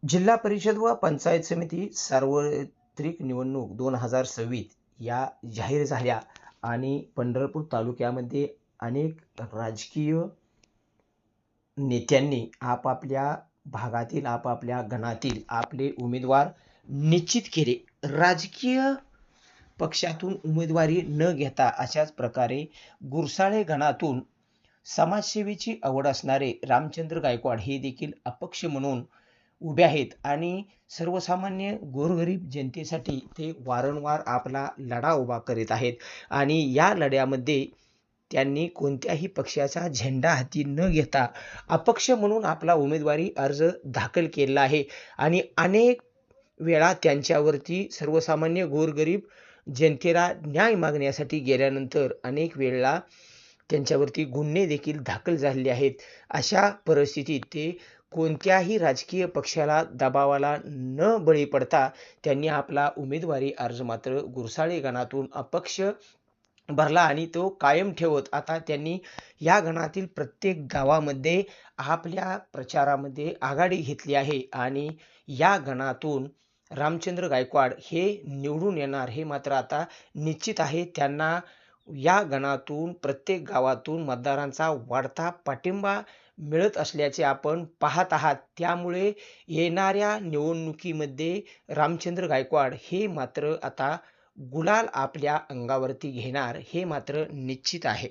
जिल्हा परिषद व पंचायत समिती सार्वत्रिक निवडणूक 2026 या जाहीर झाल्या आणि पंढरपूर तालुक्यामध्ये अनेक राजकीय नेत्यांनी आपापल्या भागातील आपापल्या गणातील आपले उमेदवार निश्चित केले. राजकीय पक्षातून उमेदवारी न घेता अशाच प्रकारे गुरसाळे गणातून समाजसेवेची आवड असणारे रामचंद्र गायकवाड हे देखील अपक्ष म्हणून उभे आहेत आणि सर्वसामान्य गोरगरीब जनतेसाठी ते वारंवार आपला लढा उभा करीत आहेत आणि या लढ्यामध्ये त्यांनी कोणत्याही पक्षाचा झेंडा हाती न घेता अपक्ष म्हणून आपला उमेदवारी अर्ज दाखल केला आहे आणि अनेक वेळा त्यांच्यावरती सर्वसामान्य गोरगरीब जनतेला न्याय मागण्यासाठी गेल्यानंतर अनेक वेळेला त्यांच्यावरती गुन्हे देखील दाखल झालेले आहेत. अशा परिस्थितीत ते कोणत्याही राजकीय पक्षाला दबावाला न बळी पडता त्यांनी आपला उमेदवारी अर्ज मात्र गुरसाळे गणातून अपक्ष भरला आणि तो कायम ठेवत आता त्यांनी या गणातील प्रत्येक गावामध्ये आपल्या प्रचारामध्ये आघाडी घेतली आहे आणि या गणातून रामचंद्र गायकवाड हे निवडून येणार हे मात्र आता निश्चित आहे. त्यांना या गणातून प्रत्येक गावातून मतदारांचा वाढता पाठिंबा मिळत असल्याचे आपण पाहत आहात. त्यामुळे येणाऱ्या निवडणुकीमध्ये रामचंद्र गायकवाड हे मात्र आता गुलाल आपल्या अंगावरती घेणार हे मात्र निश्चित आहे.